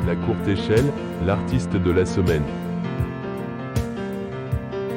La courte échelle, l'artiste de la semaine.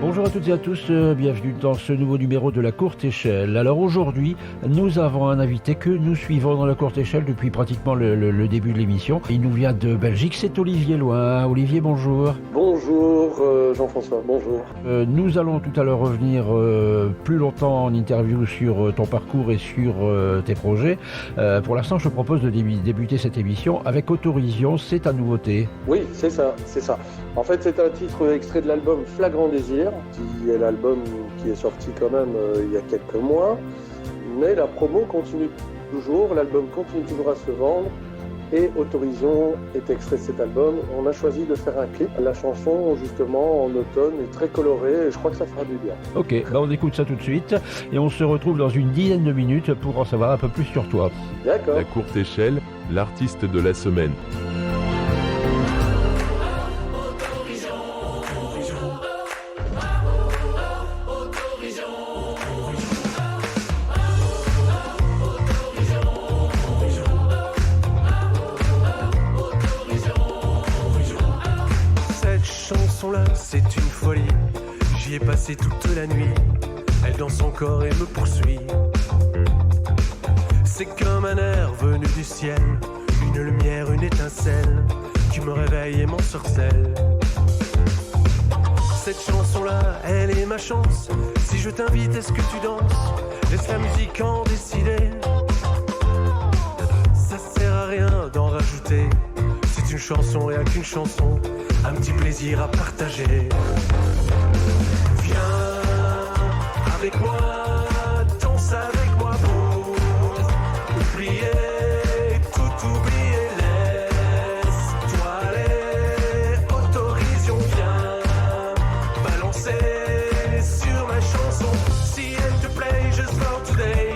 Bonjour à toutes et à tous, bienvenue dans ce nouveau numéro de la courte échelle. Alors aujourd'hui, nous avons un invité que nous suivons dans la courte échelle depuis pratiquement le début de l'émission. Il nous vient de Belgique, c'est Olivier Loin. Olivier, bonjour. Bonjour Jean-François, bonjour. Nous allons tout à l'heure revenir plus longtemps en interview sur ton parcours et sur tes projets. Pour l'instant, je te propose de débuter cette émission avec Autovision, c'est ta nouveauté. Oui, c'est ça. En fait, c'est un titre extrait de l'album Flagrant Désir, qui est l'album qui est sorti quand même il y a quelques mois. Mais la promo continue toujours, l'album continue toujours à se vendre. Et Autovision est extrait de cet album. On a choisi de faire un clip. La chanson, justement, en automne, est très colorée et je crois que ça fera du bien. Ok, on écoute ça tout de suite et on se retrouve dans une dizaine de minutes pour en savoir un peu plus sur toi. D'accord. La courte échelle, l'artiste de la semaine. C'est une folie, j'y ai passé toute la nuit. Elle dans son corps et me poursuit. C'est comme un air venu du ciel, une lumière, une étincelle qui me réveille et m'ensorcelle. Cette chanson-là, elle est ma chance. Si je t'invite, est-ce que tu danses? Laisse la musique en décider. Ça sert à rien d'en rajouter. C'est une chanson et à qu'une chanson, un petit plaisir à partager. Viens avec moi, danse avec moi pour oublier, tout oublier. Laisse-toi aller, Autovision, viens balancer sur ma chanson. Si elle te plaît, just for today,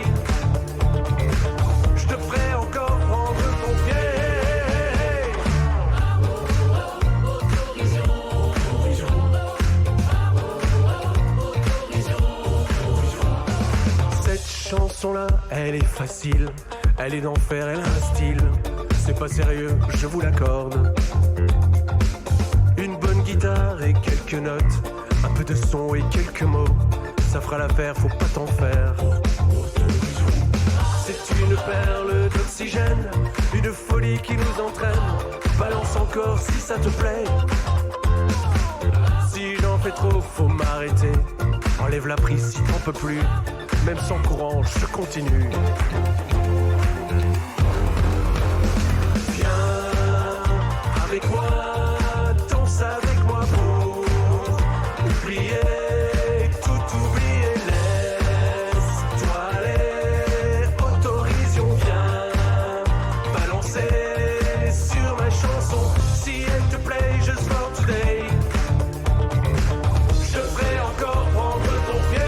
je te ferai encore prendre ton pied. Chanson-là, elle est facile, elle est d'enfer, elle a un style. C'est pas sérieux, je vous l'accorde. Une bonne guitare et quelques notes, un peu de son et quelques mots, ça fera l'affaire, faut pas t'en faire. C'est une perle d'oxygène, une folie qui nous entraîne. Balance encore si ça te plaît. Si j'en fais trop, faut m'arrêter. Enlève la prise si t'en peux plus. Même sans courant, je continue. Viens avec moi, danse avec moi pour oublier, tout oublier. Laisse-toi aller, Autovision, viens balancer sur ma chanson. Si elle te plaît, just for today, je ferai encore prendre ton pied.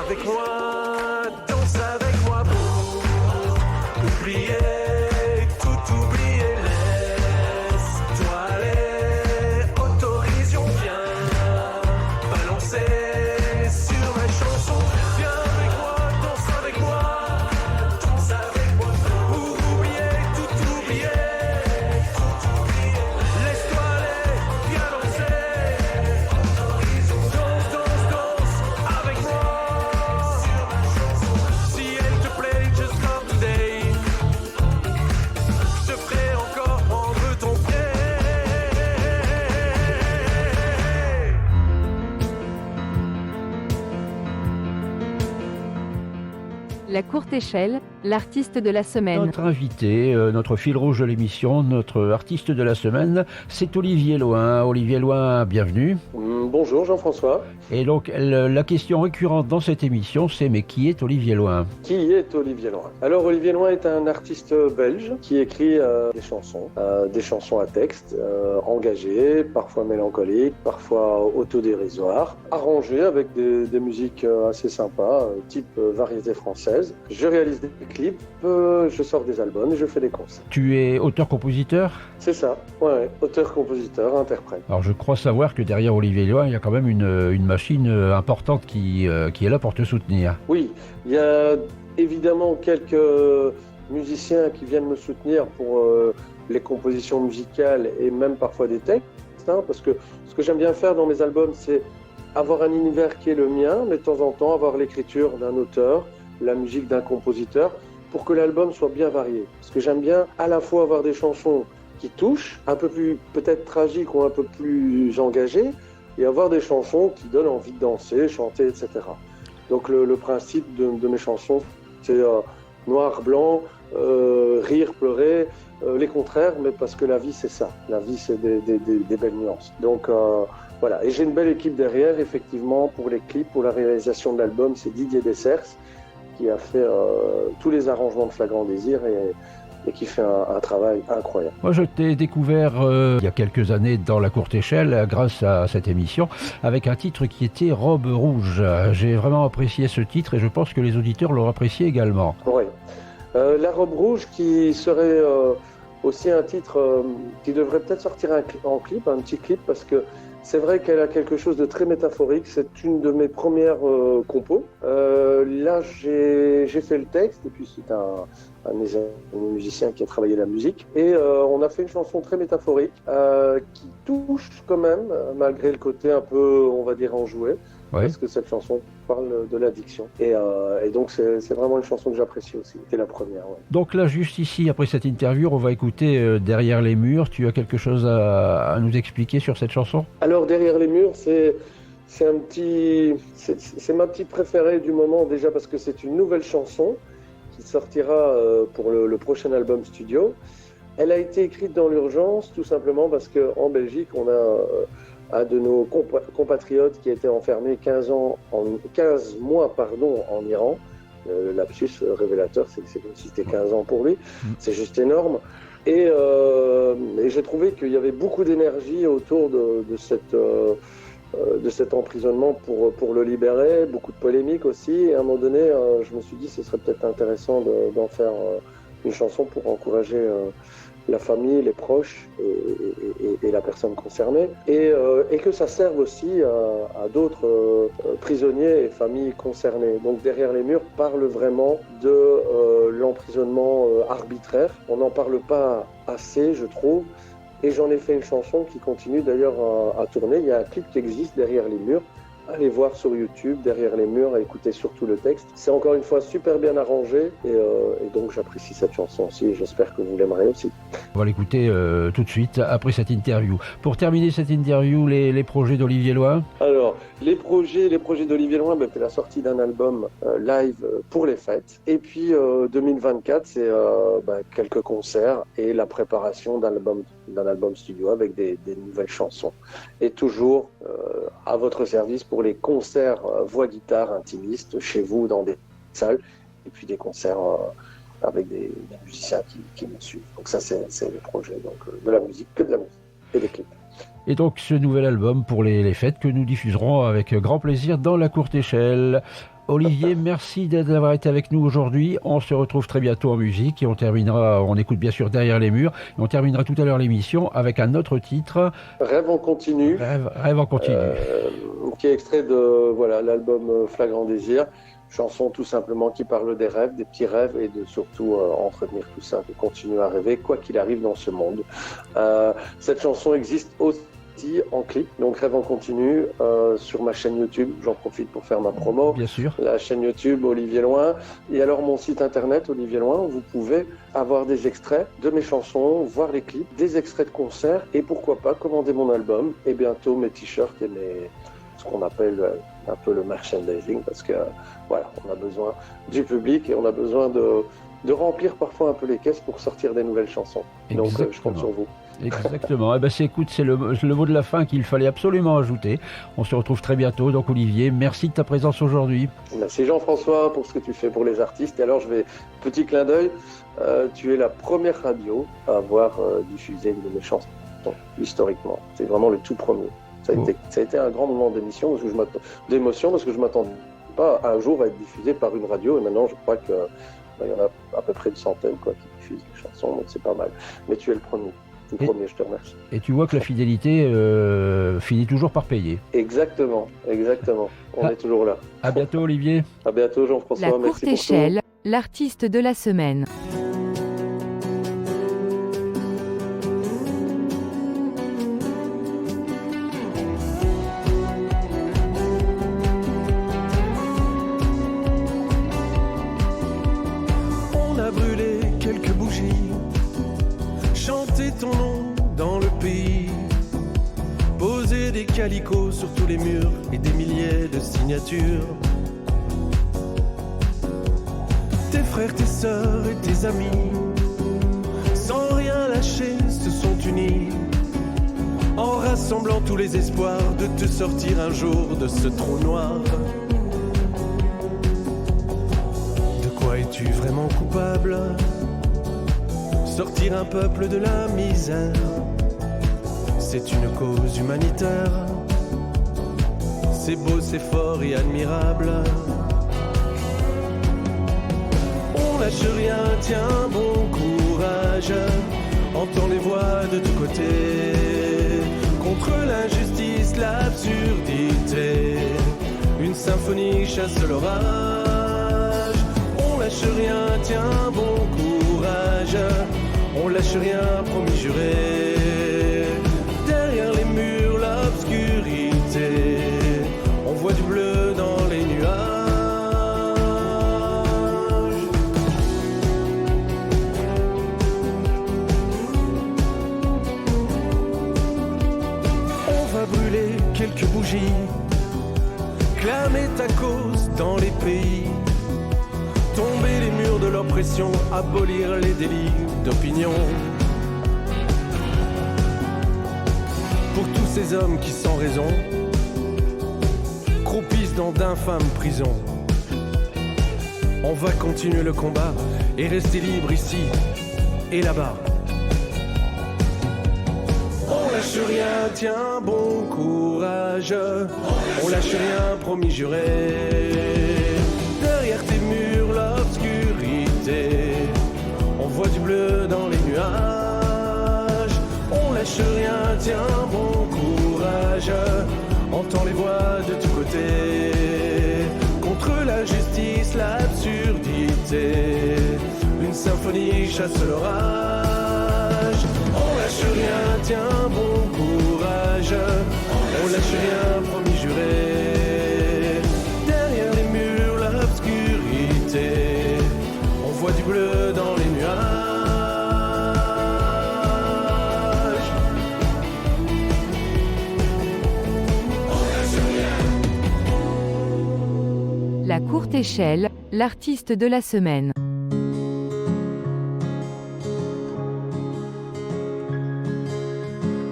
Avec moi, danse avec moi pour oublier, tout oublier. Laisse-toi aller, Autovision, viens balancer sur ma chanson. Viens avec moi, danse avec moi, danse avec moi pour oublier, tout oublier, tout oublier. Laisse-toi aller, viens danser, Autovision, danse, danse, danse avec moi. La courte échelle, l'artiste de la semaine. Notre invité, notre fil rouge de l'émission, notre artiste de la semaine, c'est Olivier Loin. Olivier Loin, bienvenue. Bonjour Jean-François. Et donc la question récurrente dans cette émission, c'est mais qui est Olivier Loin? Qui est Olivier Loin? Alors Olivier Loin est un artiste belge qui écrit des chansons à texte, engagées, parfois mélancoliques, parfois autodérisoires, arrangées avec des musiques assez sympas, type variété française. 2013. Je réalise des clips, je sors des albums et je fais des concerts. Tu es auteur-compositeur? C'est ça, ouais, auteur, compositeur, interprète. Alors je crois savoir que derrière Olivier Loin, il y a quand même une machine importante qui est là pour te soutenir. Oui, il y a évidemment quelques musiciens qui viennent me soutenir pour les compositions musicales et même parfois des textes, hein, parce que ce que j'aime bien faire dans mes albums, c'est avoir un univers qui est le mien, mais de temps en temps avoir l'écriture d'un auteur, la musique d'un compositeur, pour que l'album soit bien varié. Parce que j'aime bien à la fois avoir des chansons qui touchent, un peu plus peut-être tragiques ou un peu plus engagées, et avoir des chansons qui donnent envie de danser, chanter, etc. Donc le principe de mes chansons, c'est noir, blanc, rire, pleurer, les contraires, mais parce que la vie c'est ça. La vie c'est des belles nuances. Donc voilà, et j'ai une belle équipe derrière, effectivement, pour les clips, pour la réalisation de l'album, c'est Didier Dessers qui a fait tous les arrangements de Flagrant Désir et qui fait un travail incroyable. Moi, je t'ai découvert il y a quelques années dans la courte échelle grâce à cette émission avec un titre qui était Robe rouge. J'ai vraiment apprécié ce titre et je pense que les auditeurs l'ont apprécié également. Oui. La Robe rouge qui serait aussi un titre qui devrait peut-être sortir en clip, un petit clip, parce que c'est vrai qu'elle a quelque chose de très métaphorique. C'est une de mes premières compos. Là, j'ai fait le texte et puis c'est un de mes musiciens qui a travaillé la musique. Et on a fait une chanson très métaphorique qui touche quand même, malgré le côté un peu, on va dire, enjoué. Ouais. Parce que cette chanson parle de l'addiction. Et donc, c'est vraiment une chanson que j'apprécie aussi. C'était la première. Ouais. Donc là, juste ici, après cette interview, on va écouter Derrière les murs. Tu as quelque chose à nous expliquer sur cette chanson? Alors, Derrière les murs, c'est ma petite préférée du moment, déjà parce que c'est une nouvelle chanson qui sortira pour le prochain album studio. Elle a été écrite dans l'urgence, tout simplement parce qu'en Belgique, on a un de nos compatriotes qui a été enfermé 15 mois en Iran. Le lapsus révélateur, c'est comme si c'était 15 ans pour lui. C'est juste énorme. Et j'ai trouvé qu'il y avait beaucoup d'énergie autour de cet emprisonnement pour le libérer, beaucoup de polémiques aussi. Et à un moment donné, je me suis dit que ce serait peut-être intéressant d'en faire une chanson pour encourager la famille, les proches et la personne concernée, et que ça serve aussi à d'autres prisonniers et familles concernées. Donc Derrière les murs parle vraiment de l'emprisonnement arbitraire. On n'en parle pas assez, je trouve, et j'en ai fait une chanson qui continue d'ailleurs à tourner. Il y a un clip qui existe, Derrière les murs. Allez voir sur YouTube, Derrière les murs, et écoutez surtout le texte. C'est encore une fois super bien arrangé et donc j'apprécie cette chanson aussi et j'espère que vous l'aimerez aussi. On va l'écouter tout de suite après cette interview. Pour terminer cette interview, les projets d'Olivier Loin? Alors, les projets d'Olivier Loin, c'est la sortie d'un album live pour les fêtes. Et puis 2024, c'est quelques concerts et la préparation d'un album studio avec des nouvelles chansons. Et toujours à votre service pour les concerts voix-guitare intimistes chez vous dans des salles et puis des concerts avec des musiciens qui me suivent. Donc ça, c'est le projet de la musique, que de la musique et des clips. Et donc ce nouvel album pour les fêtes que nous diffuserons avec grand plaisir dans la courte échelle. Olivier, merci d'avoir été avec nous aujourd'hui. On se retrouve très bientôt en musique et on écoute bien sûr Derrière les murs. Et on terminera tout à l'heure l'émission avec un autre titre. Rêve en continu. Rêve en continu. Qui est extrait de l'album Flagrant Désir. Chanson tout simplement qui parle des rêves, des petits rêves et de surtout entretenir tout ça, de continuer à rêver quoi qu'il arrive dans ce monde. Cette chanson existe aussi en clip, donc Rêve en continu sur ma chaîne YouTube. J'en profite pour faire ma promo. Bien sûr. La chaîne YouTube Olivier Loin et alors mon site internet Olivier Loin où vous pouvez avoir des extraits de mes chansons, voir les clips, des extraits de concerts et pourquoi pas commander mon album et bientôt mes t-shirts et ce qu'on appelle un peu le merchandising parce que voilà, on a besoin du public et on a besoin de remplir parfois un peu les caisses pour sortir des nouvelles chansons. Exactement. Donc je compte sur vous. Exactement. C'est le mot de la fin qu'il fallait absolument ajouter. On se retrouve très bientôt. Donc Olivier, merci de ta présence aujourd'hui. Merci Jean-François pour ce que tu fais pour les artistes. Et alors petit clin d'œil, tu es la première radio à avoir diffusé une de mes chansons historiquement. C'est vraiment le tout premier. Ça a été un grand moment d'émotion parce que je m'attendais pas un jour être diffusé par une radio. Et maintenant, je crois qu'il y en a à peu près une centaine qui diffusent les chansons, donc c'est pas mal. Mais tu es le premier. Le premier, je te remercie. Et tu vois que la fidélité finit toujours par payer. Exactement. On est toujours là. À bientôt, Olivier. À bientôt, Jean-François. La Merci courte pour tout. échelle, l'artiste de la semaine. On a brûlé quelques bougies, chanté ton nom dans le pays, posé des calicots sur tous les murs et des milliers de signatures. Tes frères, tes sœurs et tes amis, sans rien lâcher, se sont unis, en rassemblant tous les espoirs de te sortir un jour de ce trou noir. De quoi es-tu vraiment coupable? Sortir un peuple de la misère, c'est une cause humanitaire. C'est beau, c'est fort et admirable. On lâche rien, tiens, bon courage. Entends les voix de tous côtés, contre l'injustice, l'absurdité. Une symphonie chasse l'orage. On lâche rien, tiens, bon courage. On lâche rien, promis juré. Derrière les murs, l'obscurité. On voit du bleu dans les nuages. On va brûler quelques bougies, clamer ta cause dans les pays, tomber les murs de l'oppression, abolir les délits d'opinion. Pour tous ces hommes qui sans raison croupissent dans d'infâmes prisons, on va continuer le combat et rester libre ici et là-bas. On lâche rien, tiens, bon courage. On lâche rien, promis juré. Derrière tes murs, l'obscurité. On voit du bleu dans les nuages. On lâche rien, tiens, bon courage. Entends les voix de tous côtés. Contre l'injustice, l'absurdité. Une symphonie chasse l'orage. On lâche rien, tiens, bon courage. On lâche rien, promis juré. Derrière les murs, l'obscurité. On voit du bleu dans les nuages. On lâche rien. La courte échelle, l'artiste de la semaine.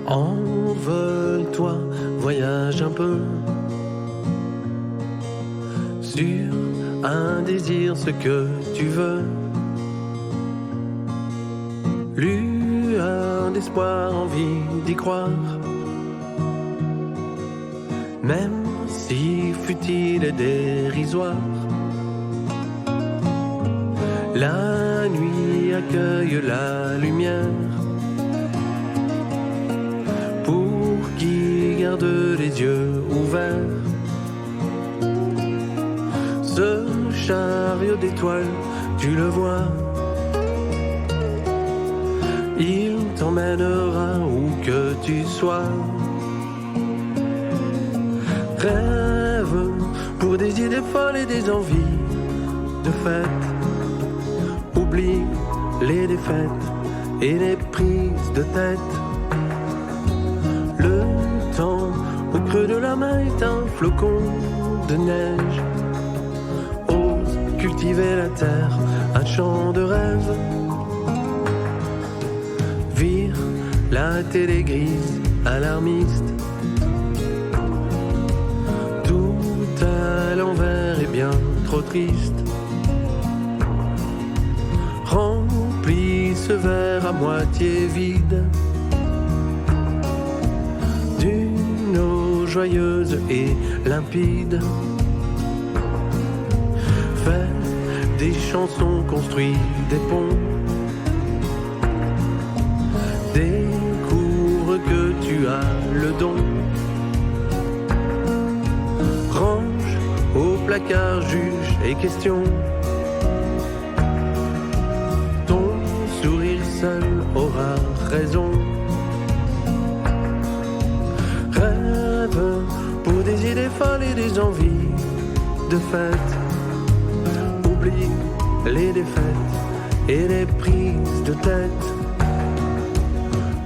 Envole-toi, voyage un peu sur un désir, ce que tu veux. Lueur d'espoir, envie d'y croire, même si futile et dérisoire. La nuit accueille la lumière. Qui garde les yeux ouverts. Ce chariot d'étoiles, tu le vois, il t'emmènera où que tu sois. Rêve pour des idées folles et des envies de fête. Oublie les défaites et les prises de tête. Au creux de la main est un flocon de neige. Ose cultiver la terre, un champ de rêve. Vire la télé grise, alarmiste. Tout à l'envers est bien trop triste. Remplis ce verre à moitié vide d'une eau joyeuse et limpide. chansons, construit des ponts. Découvre que tu as le don. Range au placard, juge et question. Ton sourire seul aura raison. Rêve pour des idées folles et des envies de fête. Oublie les défaites et les prises de tête.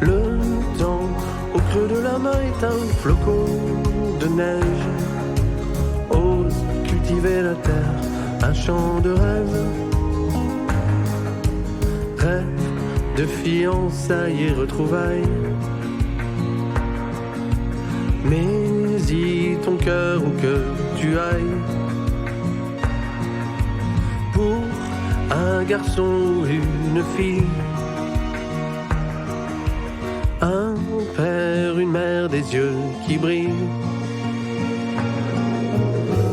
Le temps au creux de la main est un flocon de neige. Ose cultiver la terre, un champ de rêve. Rêve de fiançailles et retrouvailles. Mais y ton cœur où que tu ailles. Pour un garçon ou une fille, un père, une mère, des yeux qui brillent.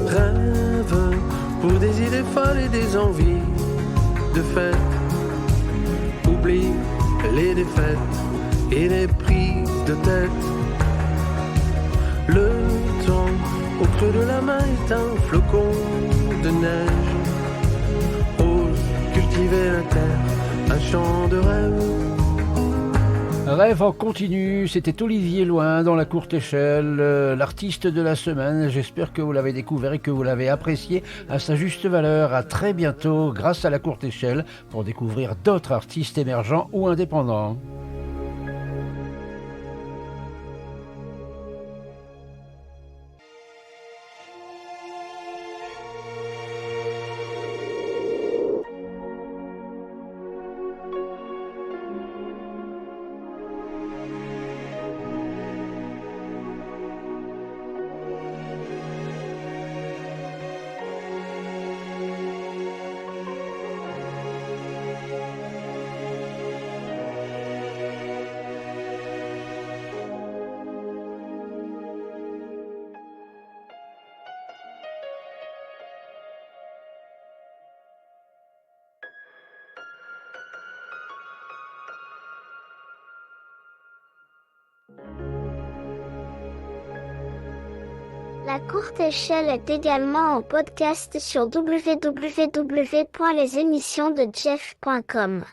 Rêve pour des idées folles et des envies de fête. Oublie les défaites et les prises de tête. Le temps au creux de la main est un flocon de neige. Ose cultiver la terre, un champ de rêve. Rêve en continu, c'était Olivier Loin dans La Courte Échelle, l'artiste de la semaine. J'espère que vous l'avez découvert et que vous l'avez apprécié à sa juste valeur. À très bientôt grâce à La Courte Échelle pour découvrir d'autres artistes émergents ou indépendants. La Courte Échelle est également en podcast sur www.lesémissionsdejeff.com.